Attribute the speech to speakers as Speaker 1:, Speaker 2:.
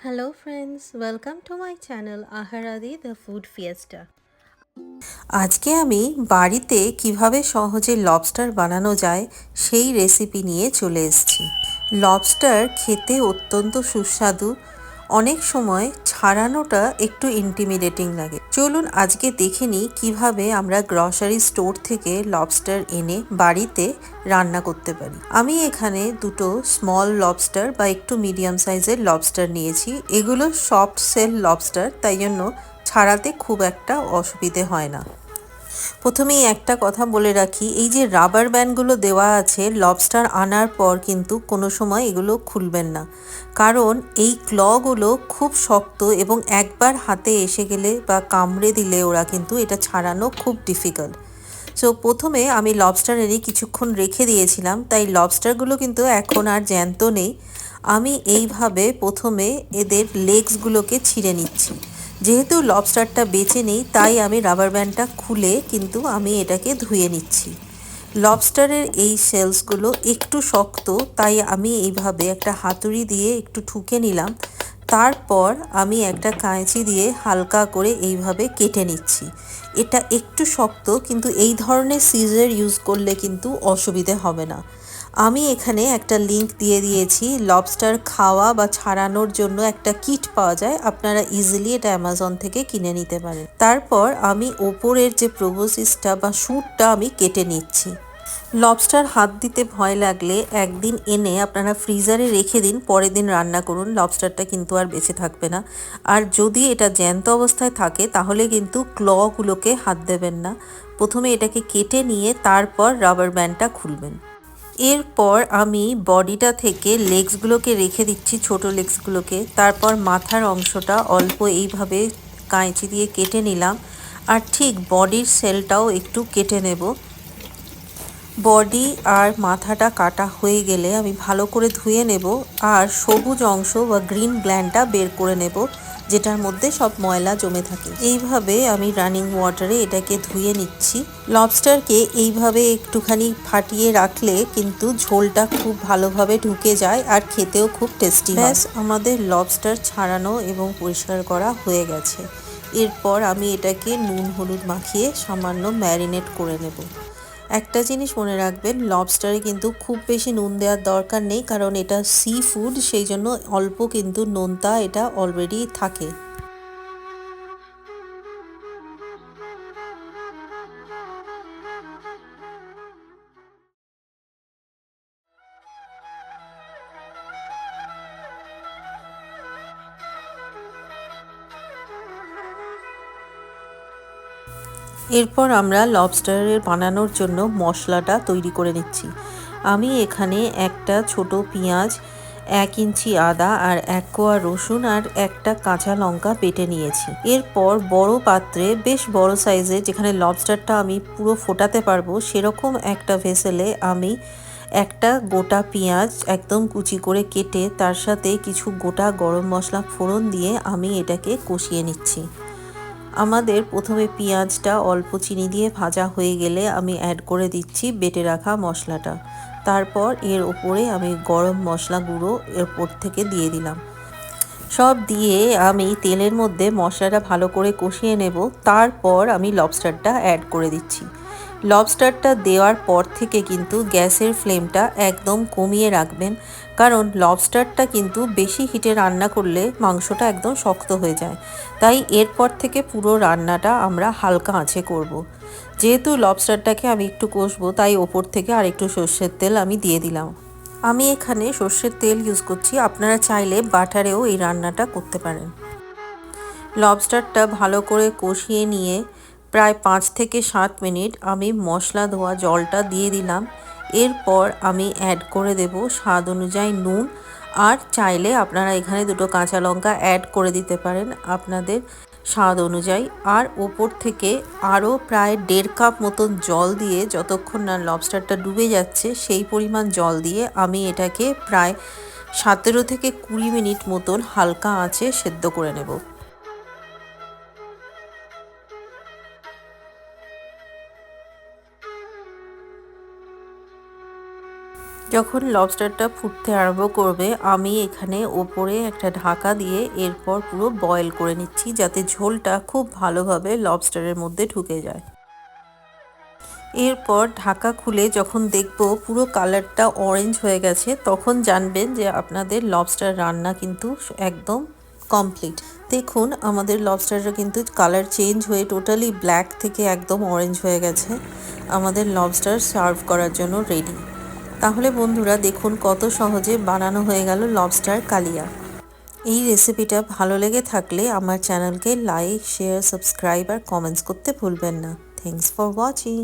Speaker 1: Hello friends, welcome to my channel Aharadi the Food Fiesta.
Speaker 2: আজকে আমি বাড়িতে কিভাবে সহজে লবস্টার বানানো যায় সেই রেসিপি নিয়ে চলে এসেছি। লবস্টার খেতে অত্যন্ত সুস্বাদু, অনেক সময় ছাড়ানোটা একটু ইন্টিমিডেটিং লাগে। চলুন আজকে দেখে নিই কীভাবে আমরা গ্রসারি স্টোর থেকে লবস্টার এনে বাড়িতে রান্না করতে পারি। আমি এখানে দুটো স্মল লবস্টার বা একটু মিডিয়াম সাইজের লবস্টার নিয়েছি। এগুলো সফট সেল লবস্টার, তাই জন্য ছাড়াতে খুব একটা অসুবিধে হয় না। প্রথমেই একটা কথা বলে রাখি, এই যে রাবার ব্যান্ডগুলো দেওয়া আছে লবস্টার আনার পর কিন্তু কোনো সময় এগুলো খুলবেন না, কারণ এই ক্লগুলো খুব শক্ত এবং একবার হাতে এসে গেলে বা কামড়ে দিলে ওরা কিন্তু এটা ছাড়ানো খুব ডিফিকাল্ট। সো প্রথমে আমি লবস্টার এনে কিছুক্ষণ রেখে দিয়েছিলাম, তাই লবস্টারগুলো কিন্তু এখন আর জ্যান্ত নেই। আমি এইভাবে প্রথমে এদের লেগসগুলোকে ছিঁড়ে নিচ্ছি। যেহেতু লবস্টারটা বেঁচে নেই, তাই আমি রাবার ব্যান্ডটা খুলে কিন্তু আমি এটাকে ধুয়ে নিচ্ছি। লবস্টারের এই শেলসগুলো একটু শক্ত, তাই আমি এইভাবে একটা হাতুড়ি দিয়ে একটু ঠুকে নিলাম। তারপর আমি একটা কাঁচি দিয়ে হালকা করে এইভাবে কেটে নিচ্ছি। এটা একটু শক্ত, কিন্তু এই ধরনের সিজার ইউজ করলে কিন্তু অসুবিধে হবে না। আমি এখানে একটা লিংক দিয়ে দিয়েছি, লবস্টার খাওয়া বা ছাড়ানোর জন্য একটা কিট পাওয়া যায়, আপনারা ইজিলি এটা অ্যামাজন থেকে কিনে নিতে পারেন। তারপর আমি ওপরের যে প্রোবোসিসটা বা শুটটা আমি কেটে নিচ্ছি। লবস্টার হাত দিতে ভয় লাগলে একদিন এনে আপনারা ফ্রিজারে রেখে দিন, পরের দিন রান্না করুন, লবস্টারটা কিন্তু আর বেঁচে থাকবে না। আর যদি এটা জ্যান্ত অবস্থায় থাকে তাহলে কিন্তু ক্লগুলোকে হাত দেবেন না। প্রথমে এটাকে কেটে নিয়ে তারপর রাবার ব্যান্ডটা খুলবেন। এরপর আমি বডিটা থেকে লেগসগুলোকে রেখে দিচ্ছি, ছোট লেগসগুলোকে। তারপর মাথার অংশটা অল্প এইভাবে কাঁচি দিয়ে কেটে নিলাম, আর ঠিক বডির সেলটাও একটু কেটে নেব। বডি আর মাথাটা কাটা হয়ে গেলে আমি ভালো করে ধুয়ে নেব, আর সবুজ অংশ বা গ্রিন গ্ল্যান্ডটা বের করে নেব, যেটার মধ্যে সব ময়লা জমে থাকে। এইভাবে আমি রানিং ওয়াটারে এটাকে ধুয়ে নিচ্ছি। লবস্টারকে এইভাবে একটুখানি ফাটিয়ে রাখলে কিন্তু ঝোলটা খুব ভালোভাবে ঢুকে যায় আর খেতেও খুব টেস্টি হয়। ব্যাস, আমাদের লবস্টার ছাড়ানো এবং পরিষ্কার করা হয়ে গেছে। এরপর আমি এটাকে নুন হলুদ মাখিয়ে সামান্য ম্যারিনেট করে নেব। একটা জিনিস মনে রাখবেন, লবস্টারে কিন্তু খুব বেশি নুন দেওয়ার দরকার নেই, কারণ এটা সি ফুড, সেই জন্য অল্প কিন্তু নোনতা এটা অলরেডি থাকে। এরপর আমরা লবস্টারের বানানোর জন্য মশলাটা তৈরি করে নিচ্ছি। আমি এখানে একটা ছোট পেঁয়াজ, 1 ইঞ্চি আদা আর 1 কোয়া রসুন আর একটা কাঁচা লঙ্কা বেটে নিয়েছি। এরপর বড় পাত্রে, বেশ বড় সাইজের, যেখানে লবস্টারটা আমি পুরো ফোটাতে পারবো সেরকম একটা ভেসেলে আমি একটা গোটা পেঁয়াজ একদম কুচি করে কেটে তার সাথে কিছু গোটা গরম মশলা ফোড়ন দিয়ে আমি এটাকে কষিয়ে নিচ্ছি। আমাদের প্রথমে পেঁয়াজটা অল্প চিনি দিয়ে ভাজা হয়ে গেলে আমি অ্যাড করে দিচ্ছি বেটে রাখা মশলাটা। তারপর এর ওপরে আমি গরম মশলা গুঁড়ো এরপর থেকে দিয়ে দিলাম। সব দিয়ে আমি তেলের মধ্যে মশলাটা ভালো করে কষিয়ে নেব। তারপর আমি লবস্টারটা অ্যাড করে দিচ্ছি। লবস্টারটা দেওয়ার পর থেকে কিন্তু গ্যাসের ফ্লেমটা একদম কমিয়ে রাখবেন, কারণ লবস্টারটা কিন্তু বেশি হিটে রান্না করলে মাংসটা একদম শক্ত হয়ে যায়। তাই এরপর থেকে পুরো রান্নাটা আমরা হালকা আঁচে করব। যেহেতু লবস্টারটাকে আমি একটু কষবো, তাই ওপর থেকে আর একটু সর্ষের তেল আমি দিয়ে দিলাম। আমি এখানে সর্ষের তেল ইউজ করছি, আপনারা চাইলে বাটারেও এই রান্নাটা করতে পারেন। লবস্টারটা ভালো করে কষিয়ে নিয়ে প্রায় 5 থেকে 7 মিনিট আমি মশলা ধোয়া জলটা দিয়ে দিলাম। এরপর আমি অ্যাড করে দেব স্বাদ অনুযায়ী নুন, আর চাইলে আপনারা এখানে দুটো কাঁচা লঙ্কা অ্যাড করে দিতে পারেন আপনাদের স্বাদ অনুযায়ী। আর ওপর থেকে আরও প্রায় 1.5 কাপ মতন জল দিয়ে, যতক্ষণ না লবস্টারটা ডুবে যাচ্ছে সেই পরিমাণ জল দিয়ে আমি এটাকে প্রায় 17 থেকে 20 মিনিট মতন হালকা আঁচে সেদ্ধ করে নেব। যখন লবস্টারটা ফুটতে আরম্ভ করবে আমি এখানে ওপরে একটা ঢাকা দিয়ে এরপর পুরো বয়েল করে নিচ্ছি, যাতে ঝোলটা খুব ভালোভাবে লবস্টারের মধ্যে ঢুকে যায়। এরপর ঢাকা খুলে যখন দেখব পুরো কালারটা অরেঞ্জ হয়ে গেছে, তখন জানবেন যে আপনাদের লবস্টার রান্না কিন্তু একদম কমপ্লিট। দেখুন আমাদের লবস্টারটা কিন্তু কালার চেঞ্জ হয়ে টোটালি ব্ল্যাক থেকে একদম অরেঞ্জ হয়ে গেছে। আমাদের লবস্টার সার্ভ করার জন্য রেডি। তাহলে বন্ধুরা দেখুন কত সহজে বানানো হয়ে গেল লবস্টার কালিয়া। এই রেসিপিটা ভালো লেগে থাকলে আমার চ্যানেলকে লাইক, শেয়ার, সাবস্ক্রাইব আর কমেন্টস করতে ভুলবেন না। Thanks for watching.